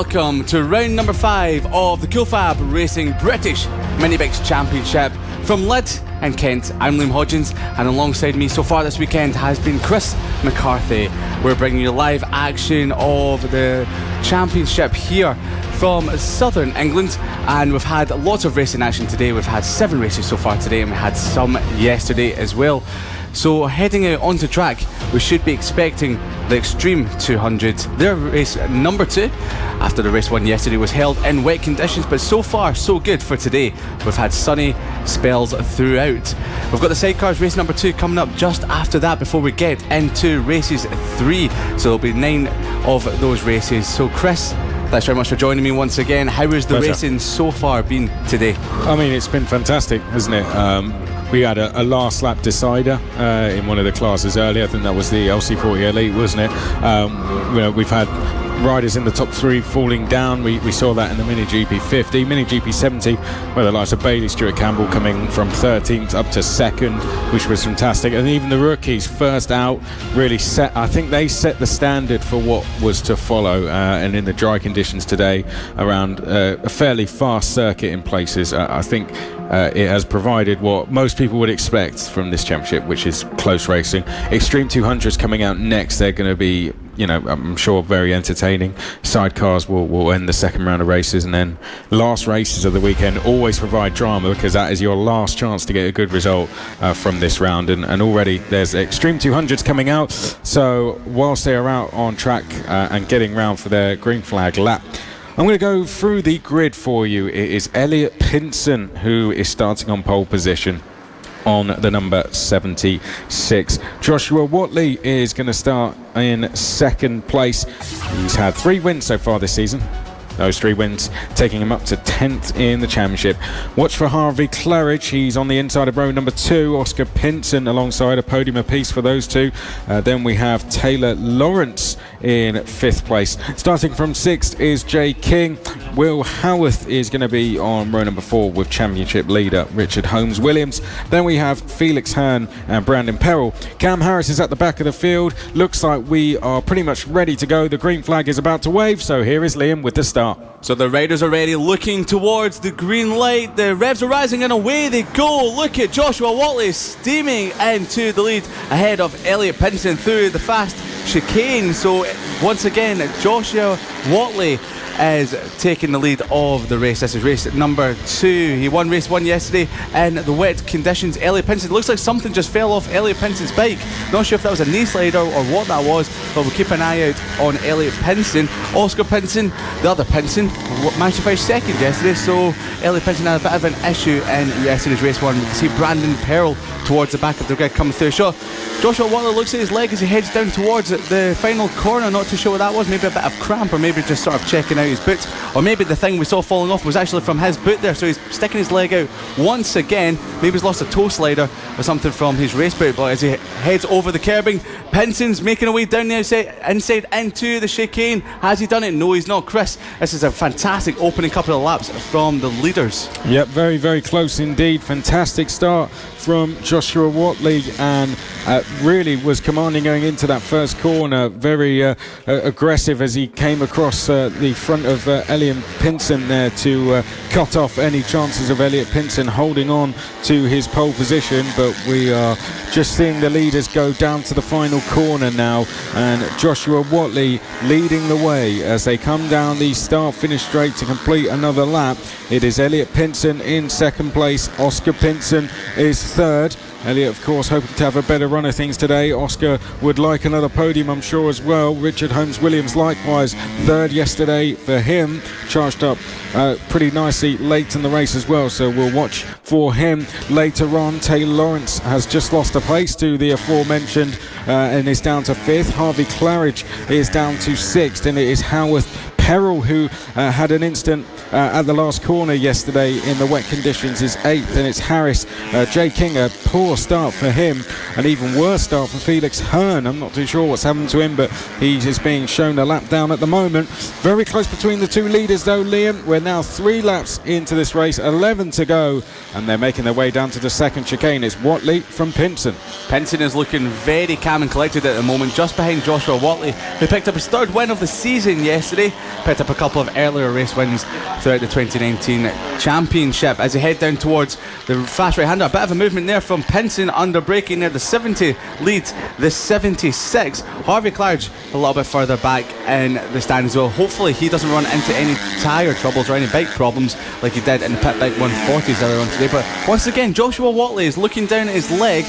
welcome to round number 5 of the FAB-Racing British Mini-Bikes Championship. From Lydd and Kent, I'm Liam Hodgins, and alongside me so far this weekend has been Chris McCarthy. We're bringing you live action of the championship here from southern England, and we've had lots of racing action today. We've had 7 races so far today, and we had some yesterday as well. So heading out onto track, we should be expecting the Extreme 200. Their race number 2 after the race 1 yesterday was held in wet conditions, but so far so good for today. We've had sunny spells throughout. We've got the sidecars race number 2 coming up just after that before we get into races 3. So there'll be 9 of those races. So Chris, thanks very much for joining me once again. How has the racing so far been today? I mean, it's been fantastic, hasn't it? We had a last lap decider in one of the classes earlier. I think that was the LC40 Elite, wasn't it? We've had riders in the top 3 falling down. We saw that in the Mini GP 50, Mini GP 70, where the likes of Bailey Stewart Campbell coming from 13th up to 2nd, which was fantastic. And even the rookies first out really set, I think they set the standard for what was to follow. And in the dry conditions today around a fairly fast circuit in places, I think it has provided what most people would expect from this championship, which is close racing. Extreme 200s coming out next. They're going to be, I'm sure, very entertaining. Sidecars will end the second round of races, and then last races of the weekend always provide drama, because that is your last chance to get a good result from this round. And already there's Extreme 200s coming out. So whilst they are out on track and getting round for their green flag lap, I'm going to go through the grid for you. It is Elliot Pinson who is starting on pole position on the number 76. Joshua Watley is going to start in 2nd place. He's had 3 wins so far this season. Those 3 wins taking him up to 10th in the championship. Watch for Harvey Claridge. He's on the inside of row number 2. Oscar Pinson alongside, a podium apiece for those 2. Then we have Taylor Lawrence in 5th place. Starting from 6th is Jay King. Will Howarth is going to be on row number 4 with championship leader Richard Holmes Williams. Then we have Felix Hearn and Brandon Perrell. Cam Harris is at the back of the field. Looks like we are pretty much ready to go. The green flag is about to wave, so here is Liam with the start. So the riders are ready, looking towards the green light. The revs are rising and away they go. Look at Joshua Watley steaming into the lead ahead of Elliot Pinson through the fast chicane. So once again, Joshua Watley is taking the lead of the race. This is race number 2. He won race 1 yesterday in the wet conditions. Elliot Pinson, looks like something just fell off Elliot Pinson's bike. Not sure if that was a knee slider or what that was, but we'll keep an eye out on Elliot Pinson. Oscar Pinson, the other Pinson, managed to finish 2nd yesterday, so Elliot Pinson had a bit of an issue in yesterday's race 1. We can see Brandon Perrell towards the back of the grid coming through. So Joshua Watley looks at his leg as he heads down towards the final corner. Not too sure what that was. Maybe a bit of cramp, or maybe just sort of checking out his boots, or maybe the thing we saw falling off was actually from his boot there. So he's sticking his leg out once again. Maybe he's lost a toe slider or something from his race boot. But as he heads over the curbing, Pinson's making a way down the inside into the chicane. Has he done it? No, he's not. Chris, this is a fantastic opening couple of laps from the leaders. Yep, very, very close indeed. Fantastic start from Joshua Watley, and really was commanding going into that first corner. Very aggressive as he came across the front of Elliot Pinson there to cut off any chances of Elliot Pinson holding on to his pole position. But we are just seeing the leaders go down to the final corner now, and Joshua Watley leading the way as they come down the start-finish straight to complete another lap. It is Elliot Pinson in 2nd place. Oscar Pinson is 3rd. Elliot, of course, hoping to have a better run of things today. Oscar would like another podium, I'm sure, as well. Richard Holmes Williams, likewise, 3rd yesterday for him. Charged up pretty nicely late in the race as well, so we'll watch for him later on. Taylor Lawrence has just lost a place to the aforementioned and is down to 5th. Harvey Claridge is down to 6th, and it is Howarth Perrell who had an instant at the last corner yesterday in the wet conditions is 8th, and it's Harris. Jay King, a poor start for him, an even worse start for Felix Hearn. I'm not too sure what's happened to him, but he is being shown a lap down at the moment. Very close between the two leaders though, Liam. We're now 3 laps into this race, 11 to go, and they're making their way down to the second chicane. It's Watley from Pinson. Pinson is looking very calm and collected at the moment, just behind Joshua Watley, who picked up his 3rd win of the season yesterday, picked up a couple of earlier race wins throughout the 2019 championship. As they head down towards the fast right-hander, a bit of a movement there from Pinson, under braking near the 70 leads the 76. Harvey Claridge a little bit further back in the stand as well. Hopefully he doesn't run into any tyre troubles or any bike problems like he did in the pit bike 140s earlier on today. But once again, Joshua Watley is looking down at his leg.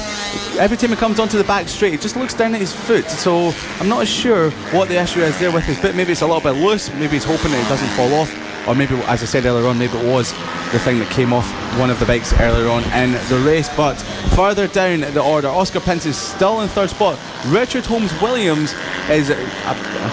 Every time he comes onto the back straight, he just looks down at his foot. So I'm not sure what the issue is there with his foot. Maybe it's a little bit loose. Maybe he's hoping that it doesn't fall off. Or maybe, as I said earlier on, maybe it was the thing that came off one of the bikes earlier on in the race. But further down the order, Oscar Pinson still in 3rd spot. Richard Holmes-Williams is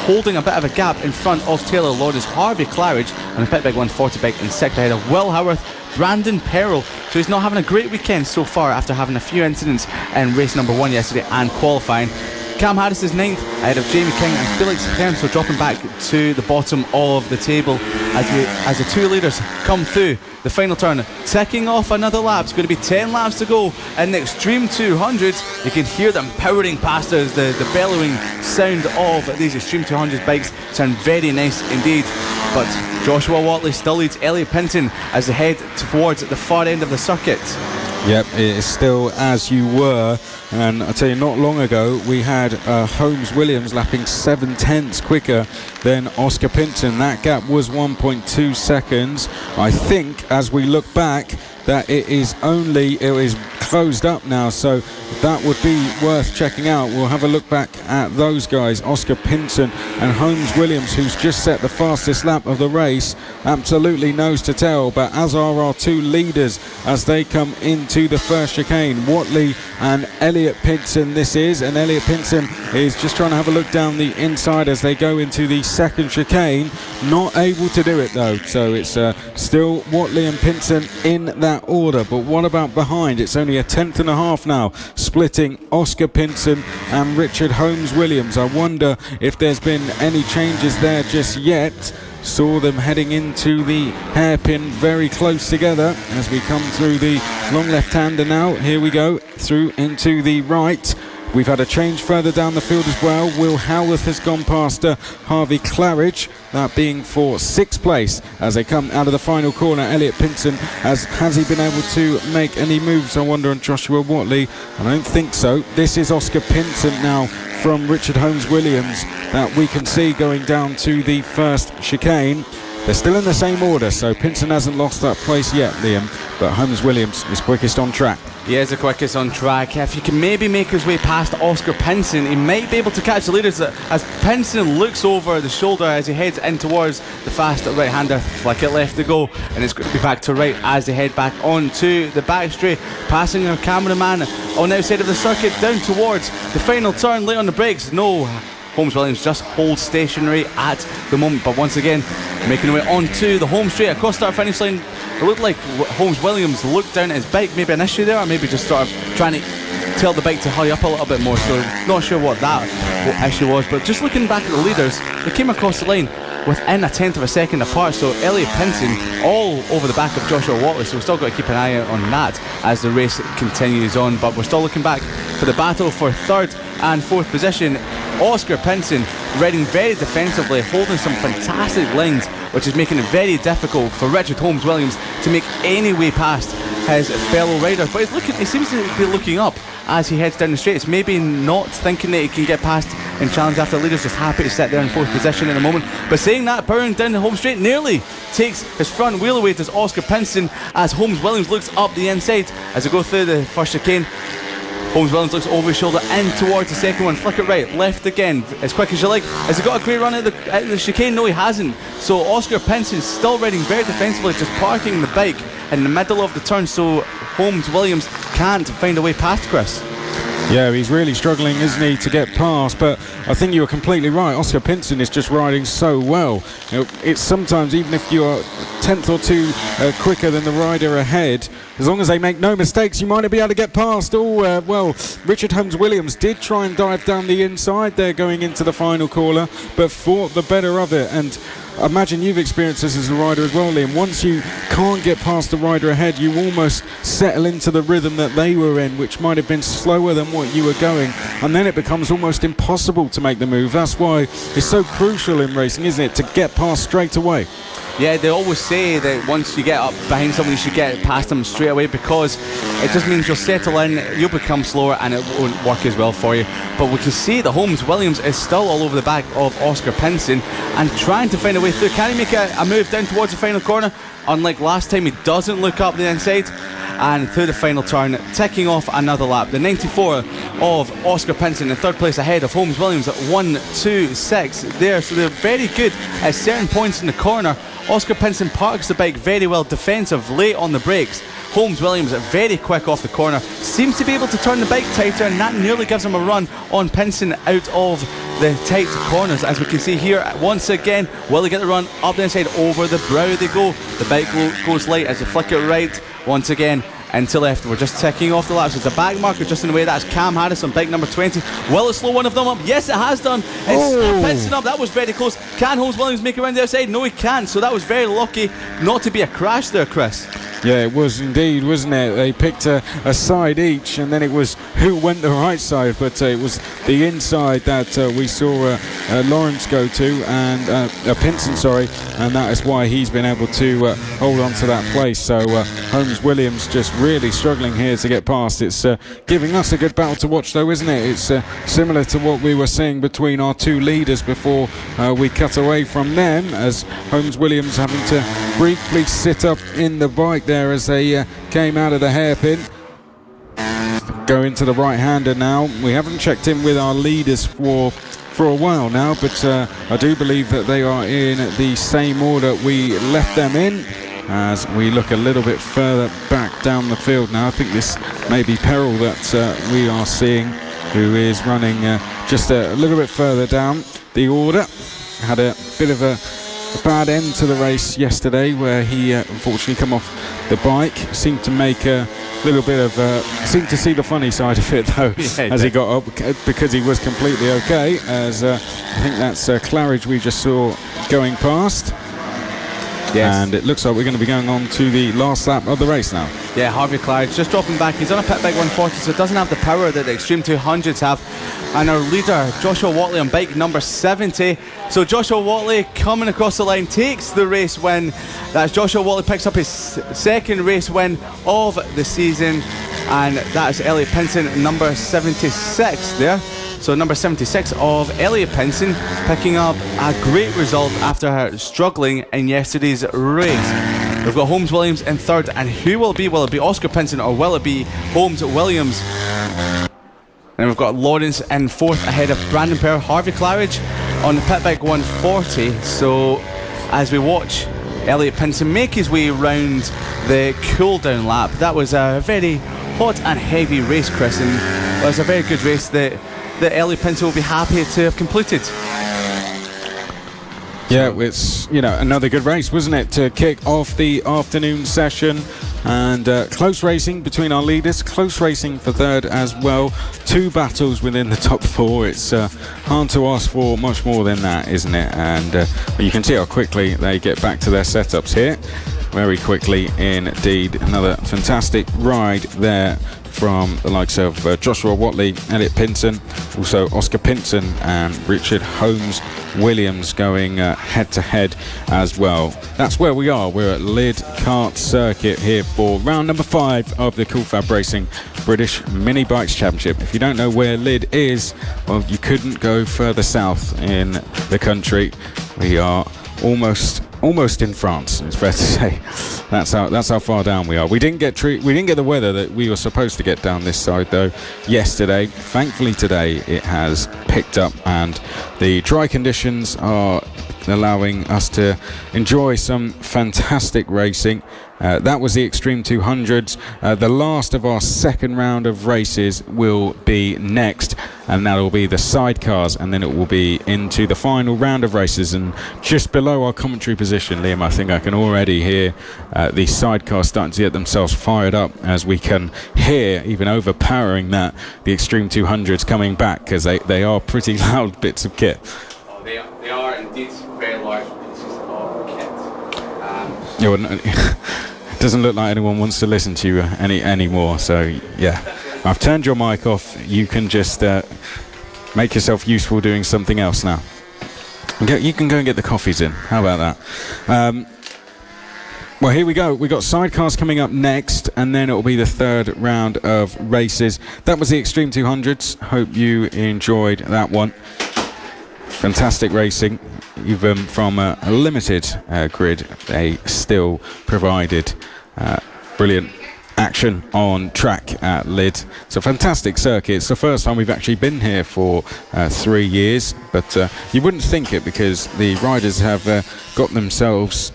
holding a bit of a gap in front of Taylor Lawrence. Harvey Claridge on a pit bike 140 bike in 6th, ahead of Will Howarth, Brandon Perrell. So he's not having a great weekend so far after having a few incidents in race number 1 yesterday and qualifying. Cam Harris is 9th, ahead of Jamie King and Felix Hearn, so dropping back to the bottom of the table as the two leaders come through the final turn. Ticking off another lap. It's going to be 10 laps to go in the Extreme 200s. You can hear them powering past us. The bellowing sound of these Extreme 200s bikes sound very nice indeed. But Joshua Watley still leads Elliot Pinson as they head towards the far end of the circuit. Yep, it is still as you were, and I tell you, not long ago we had Holmes-Williams lapping 7/10 quicker than Oscar Pinson. That gap was 1.2 seconds. I think as we look back that it is closed up now, so that would be worth checking out. We'll have a look back at those guys, Oscar Pinson and Holmes-Williams, who's just set the fastest lap of the race. Absolutely nose to tail, but as are our two leaders as they come into the first chicane, Watley and Elliot Pinson this is, and Elliot Pinson is just trying to have a look down the inside as they go into the second chicane, not able to do it though, so it's still Watley and Pinson in that order. But what about behind? It's only a 10th and a half now, splitting Oscar Pinson and Richard Holmes-Williams. I wonder if there's been any changes there just yet. Saw them heading into the hairpin very close together as we come through the long left-hander now. Here we go, through into the right. We've had a change further down the field as well. Will Howarth has gone past Harvey Claridge, that being for 6th place as they come out of the final corner. Elliot Pinson, has he been able to make any moves, I wonder, on Joshua Watley? I don't think so. This is Oscar Pinson now from Richard Holmes-Williams that we can see going down to the first chicane. They're still in the same order, so Pinson hasn't lost that place yet, Liam, but Holmes-Williams is quickest on track. He is the quickest on track. If he can maybe make his way past Oscar Pinson, he might be able to catch the leaders as Pinson looks over the shoulder as he heads in towards the fast right-hander. Flick it left to go, and it's going to be back to right as they head back onto the back straight, passing our cameraman on the outside of the circuit down towards the final turn. Late on the brakes, no. Holmes-Williams just holds stationary at the moment, but once again making their way onto the home straight across start-finish line. It looked like Holmes-Williams looked down at his bike, maybe an issue there, or maybe just sort of trying to tell the bike to hurry up a little bit more, so not sure what issue was. But just looking back at the leaders, they came across the line within 1/10 of a second apart, so Elliot Pinson all over the back of Joshua Watley, so we've still got to keep an eye out on that as the race continues on. But we're still looking back for the battle for 3rd and 4th position. Oscar Pinson riding very defensively, holding some fantastic lines, which is making it very difficult for Richard Holmes-Williams to make any way past his fellow rider. But he seems to be looking up as he heads down the straights, maybe not thinking that he can get past and challenge after the leader's just happy to sit there in 4th position at the moment. But saying that, powering down the home straight, nearly takes his front wheel away to Oscar Pinson as Holmes-Williams looks up the inside as they go through the first chicane. Holmes-Williams looks over his shoulder in towards the second one. Flick it right, left again, as quick as you like. Has he got a great run at the chicane? No, he hasn't. So Oscar Pinson still riding very defensively, just parking the bike in the middle of the turn, so Holmes-Williams can't find a way past Chris. Yeah, he's really struggling, isn't he, to get past, but I think you were completely right. Oscar Pinson is just riding so well. You know, it's sometimes, even if you're a tenth or two quicker than the rider ahead, as long as they make no mistakes, you might not be able to get past. Well, Richard Holmes-Williams did try and dive down the inside there going into the final corner, but fought the better of it. And I imagine you've experienced this as a rider as well, Liam. Once you can't get past the rider ahead, you almost settle into the rhythm that they were in, which might have been slower than what you were going, and then it becomes almost impossible to make the move. That's why it's so crucial in racing, isn't it, to get past straight away. Yeah, they always say that once you get up behind someone, you should get past them straight away, because it just means you'll settle in, you'll become slower, and it won't work as well for you. But we can see that Holmes-Williams is still all over the back of Oscar Pinson and trying to find a way through. Can he make a move down towards the final corner? Unlike last time, he doesn't look up the inside. And through the final turn, ticking off another lap. The 94 of Oscar Pinson in third place ahead of Holmes-Williams at 1-2-6 there. So they're very good at certain points in the corner. Oscar Pinson parks the bike very well, defensive, late on the brakes. Holmes-Williams very quick off the corner, seems to be able to turn the bike tighter, and that nearly gives him a run on Pinson out of the tight corners. As we can see here, once again, will they get the run up the inside? Over the brow they go. The bike goes light as they flick it right once again into left. We're just ticking off the laps. It's a back marker just in the way. That's Cam Harris on bike number 20. Will it slow one of them up? Yes, it has done. It's Pinson up. That was very close. Can Holmes-Williams make it around the outside? No, he can't. So that was very lucky not to be a crash there, Chris. Yeah, it was indeed, wasn't it? They picked a side each, and then it was who went the right side, but it was the inside that we saw Lawrence go to, and Pinson, and that is why he's been able to hold on to that place. So Holmes-Williams just really struggling here to get past. It's giving us a good battle to watch, though, isn't it? It's similar to what we were seeing between our two leaders before we cut away from them, as Holmes-Williams having to briefly sit up in the bike there as they came out of the hairpin. Go into the right-hander now. We haven't checked in with our leaders for a while now, but I do believe that they are in the same order we left them in. As we look a little bit further back down the field now, I think this may be Peril that we are seeing, who is running just a little bit further down the order. Had a bit of a bad end to the race yesterday, where he unfortunately come off the bike. Seemed to make a little bit of seemed to see the funny side of it, though, as he got up, because he was completely okay, as I think that's Claridge we just saw going past. Yes. And it looks like we're going to be going on to the last lap of the race now. Yeah, Harvey Claridge just dropping back. He's on a pit bike 140, so it doesn't have the power that the Extreme 200s have. And our leader, Joshua Watley, on bike number 70. So Joshua Watley coming across the line, takes the race win. That's Joshua Watley, picks up his second race win of the season. And that's Elliot Pinson, number 76 there. So number 76 of Elliot Pinson picking up a great result after her struggling in yesterday's race. We've got Holmes-Williams in third, and who will it be? Will it be Oscar Pinson, or will it be Holmes-Williams? And we've got Lawrence in fourth ahead of Brandon Perr. Harvey Claridge on the pit bike 140. So as we watch Elliot Pinson make his way round the cool down lap, that was a very hot and heavy race, Chris, and it was a very good race that Elliot Pinson will be happy to have completed. Yeah, it's another good race, wasn't it, to kick off the afternoon session. And close racing between our leaders, close racing for third as well. Two battles within the top four. It's hard to ask for much more than that, isn't it? And you can see how quickly they get back to their setups here. Very quickly indeed. Another fantastic ride there from the likes of Joshua Watley, Elliot Pinson, also Oscar Pinson and Richard Holmes-Williams going head-to-head as well. That's where we are. We're at Lydd Kart Circuit here for round number 5 of the Cool FAB-Racing British Mini Bikes Championship. If you don't know where Lydd is, well, you couldn't go further south in the country. We are almost in France, it's fair to say. That's how far down we are. We didn't get the weather that we were supposed to get down this side, though, yesterday. Thankfully today it has picked up, and the dry conditions are allowing us to enjoy some fantastic racing. That was the Extreme 200s. The last of our second round of races will be next, and that will be the sidecars, and then it will be into the final round of races. And just below our commentary position, Liam, I think I can already hear the sidecars starting to get themselves fired up, as we can hear, even overpowering that, the Extreme 200s coming back, because they are pretty loud bits of kit. Oh, they are indeed very large pieces of kit. It doesn't look like anyone wants to listen to you anymore, so yeah, I've turned your mic off. You can just make yourself useful doing something else now. You can go and get the coffees in. How about that? Well, here we go. We've got sidecars coming up next, and then it will be the third round of races. That was the Extreme 200s. Hope you enjoyed that one. Fantastic racing. Even from a limited grid, they still provided brilliant action on track at Lydd. It's a fantastic circuit. It's the first time we've actually been here for 3 years, but you wouldn't think it, because the riders have got themselves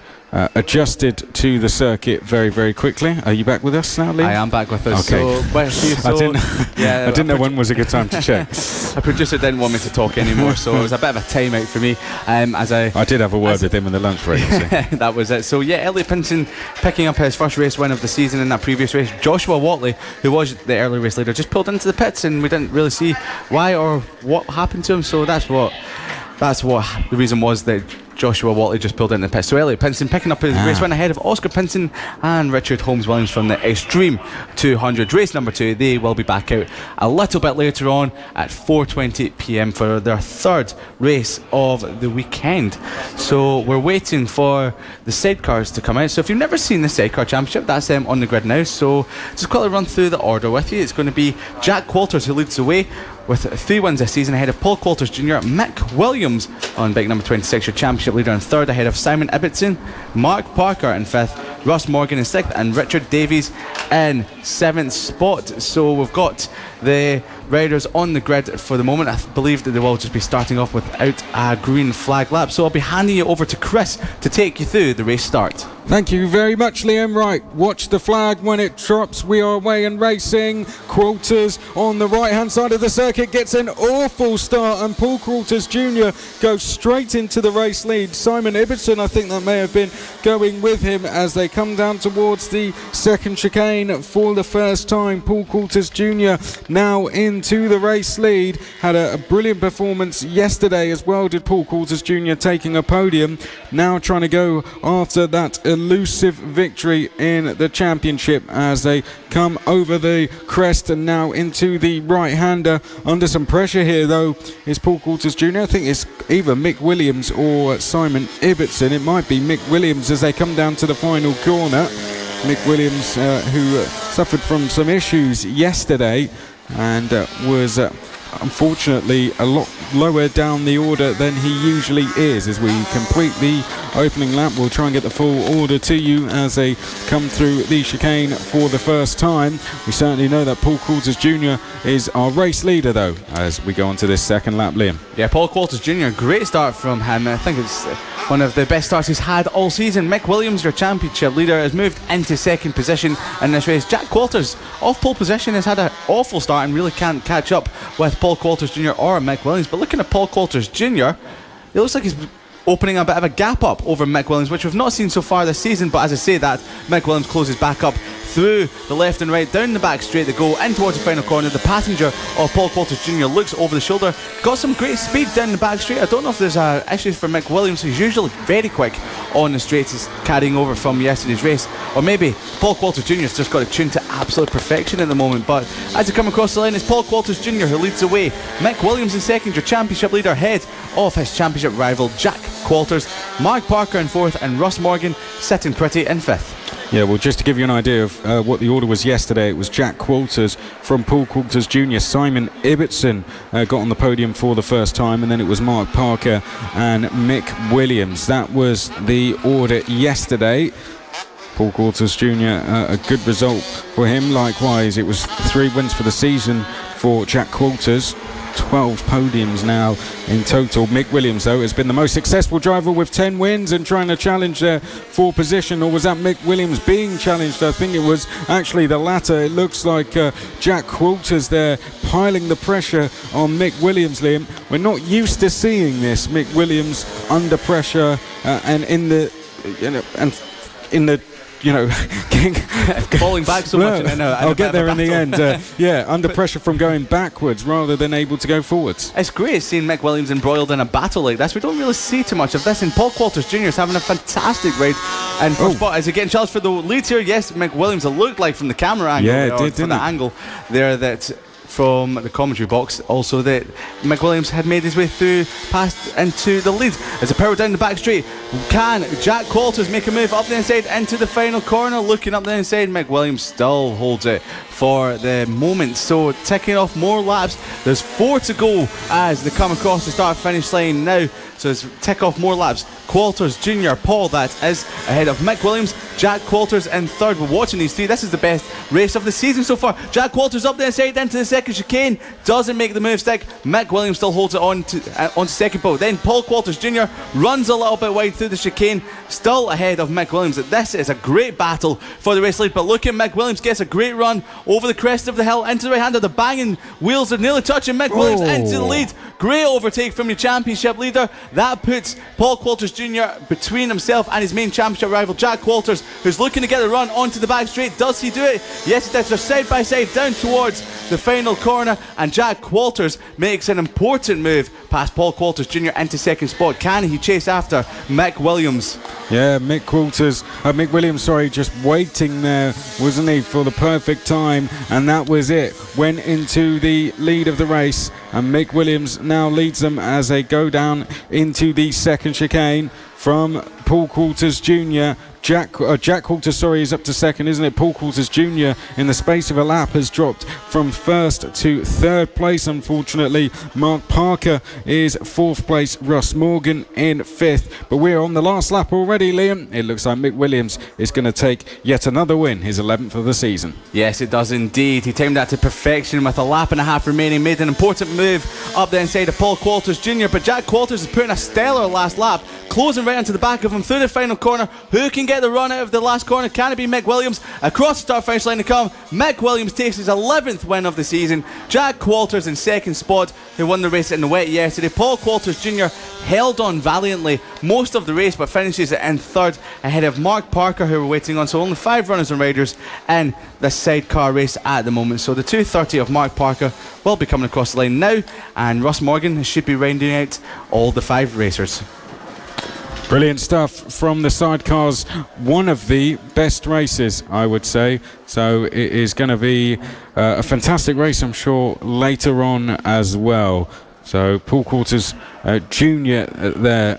adjusted to the circuit very, very quickly. Are you back with us now, Lee? I am back with us. Okay. I didn't know when was a good time to check. Our producer didn't want me to talk anymore, so it was a bit of a timeout for me. I did have a word with him in the lunch break. That was it. So yeah, Elliot Pinson picking up his first race win of the season in that previous race. Joshua Watley, who was the early race leader, just pulled into the pits, and we didn't really see why or what happened to him. So that's what the reason was, that Joshua Watley just pulled in the pit. So Elliot Pinson picking up his race win ahead of Oscar Pinson and Richard Holmes-Williams from the Extreme 200. Race number 2, they will be back out a little bit later on at 4:20 p.m. for their third race of the weekend. So we're waiting for the sidecars to come out. So if you've never seen the sidecar championship, that's them on the grid now. So just quickly run through the order with you. It's going to be Jack Qualters who leads the way with 3 wins this season ahead of Paul Qualters Jr. Mick Williams on bike number 26, your championship leader in 3rd ahead of Simon Ibbotson, Mark Parker in 5th, Russ Morgan in 6th, and Richard Davies in 7th spot. So we've got the riders on the grid for the moment. I believe that they will just be starting off without a green flag lap. So I'll be handing you over to Chris to take you through the race start. Thank you very much, Liam. Right, watch the flag when it drops. We are away and racing. Qualters on the right-hand side of the circuit gets an awful start, and Paul Qualters Jr. goes straight into the race lead. Simon Ibbotson, I think that may have been going with him as they come down towards the second chicane for the first time. Paul Qualters Jr. now into the race lead. Had a brilliant performance yesterday as well, did Paul Qualters Jr., taking a podium. Now trying to go after that elusive victory in the championship as they come over the crest and now into the right-hander. Under some pressure here though is Paul Qualters Jr. I think it's either Mick Williams or Simon Ibbotson. It might be Mick Williams as they come down to the final corner. Mick Williams who suffered from some issues yesterday and was unfortunately a lot lower down the order than he usually is. As we complete the opening lap, we'll try and get the full order to you as they come through the chicane for the first time. We certainly know that Paul Qualters Jr. is our race leader though as we go on to this second lap, Liam. Yeah, Paul Qualters Jr., great start from him. I think it's one of the best starts he's had all season. Mick Williams, your championship leader, has moved into second position in this race. Jack Qualters, off pole position, has had an awful start and really can't catch up with Paul Qualters Jr. or Mick Williams. But looking at Paul Qualters Jr., it looks like he's opening a bit of a gap up over Mick Williams, which we've not seen so far this season. But as I say that, Mick Williams closes back up through the left and right, down the back straight they go, in towards the final corner. The passenger of Paul Qualters Jr. looks over the shoulder, got some great speed down the back straight. I don't know if there's issues for Mick Williams, who's usually very quick on the straights, he's carrying over from yesterday's race, or maybe Paul Qualters Jr. has just got it tuned to absolute perfection at the moment. But as they come across the line, it's Paul Qualters Jr. who leads the way. Mick Williams in second, your championship leader, ahead of his championship rival Jack Qualters, Mark Parker in 4th, and Russ Morgan sitting pretty in 5th. Yeah, well, just to give you an idea of what the order was yesterday, it was Jack Qualters from Paul Qualters Jr. Simon Ibbotson got on the podium for the first time, and then it was Mark Parker and Mick Williams. That was the order yesterday. Paul Qualters Jr., a good result for him. Likewise, it was 3 wins for the season for Jack Qualters. 12 podiums now in total. Mick Williams, though, has been the most successful driver with 10 wins and trying to challenge there for position. Or was that Mick Williams being challenged? I think it was actually the latter. It looks like Jack Walters there piling the pressure on Mick Williams, Liam. We're not used to seeing this. Mick Williams under pressure and in the falling back so much. I'll get there in the end. Under pressure from going backwards rather than able to go forwards. It's great seeing Mick Williams embroiled in a battle like this. We don't really see too much of this. And Paul Qualters Jr. is having a fantastic ride. And first spot, is he getting challenged for the lead here? Yes, Mick Williams, it looked like from the camera angle. Yeah, it did, from the angle there that from the commentary box also that Mick Williams had made his way through past into the lead. As a power down the back straight, can Jack Qualters make a move up the inside into the final corner? Looking up the inside, Mick Williams still holds it for the moment, so ticking off more laps. There's 4 to go as they come across the start finish line now, so let's tick off more laps. Qualters Jr. Paul, that is, ahead of Mick Williams. Jack Qualters in third. We're watching these three. This is the best race of the season so far. Jack Qualters up the inside into the second chicane, doesn't make the move stick. Mick Williams still holds it on to second pole. Then Paul Qualters Jr. runs a little bit wide through the chicane, still ahead of Mick Williams. This is a great battle for the race lead, but look at Mick Williams gets a great run over the crest of the hill into the right hander. The banging wheels are nearly touching Mick Williams into the lead. Great overtake from your championship leader. That puts Paul Qualters Jr. between himself and his main championship rival Jack Qualters, who's looking to get a run onto the back straight. Does he do it? Yes, he does. They're side by side down towards the final corner, and Jack Qualters makes an important move past Paul Qualters Jr. into second spot. Can he chase after Mick Williams? Yeah, Mick Williams, just waiting there, wasn't he, for the perfect time, and that was it. Went into the lead of the race, and Mick Williams now leads them as they go down into the second chicane from Paul Qualters Jr. Jack Qualters, is up to second, isn't it? Paul Qualters Jr. in the space of a lap has dropped from first to third place, unfortunately. Mark Parker is fourth place, Russ Morgan in fifth. But we're on the last lap already, Liam. It looks like Mick Williams is going to take yet another win, his 11th of the season. Yes, it does indeed. He timed that to perfection with a lap and a half remaining. Made an important move up the inside of Paul Qualters Jr. But Jack Qualters is putting a stellar last lap, closing right onto the back of him through the final corner. Who can get the run out of the last corner? Can it be Mick Williams? Across the start finish line to come. Mick Williams takes his 11th win of the season. Jack Qualters in second spot, who won the race in the wet yesterday. Paul Qualters Jr. held on valiantly most of the race, but finishes in third ahead of Mark Parker, who we're waiting on. So only 5 runners and riders in the sidecar race at the moment. So the 2:30 of Mark Parker will be coming across the line now, and Russ Morgan should be rounding out all the 5 racers. Brilliant stuff from the sidecars. One of the best races, I would say. So it is going to be a fantastic race, I'm sure, later on as well. So Paul Qualters Jr. there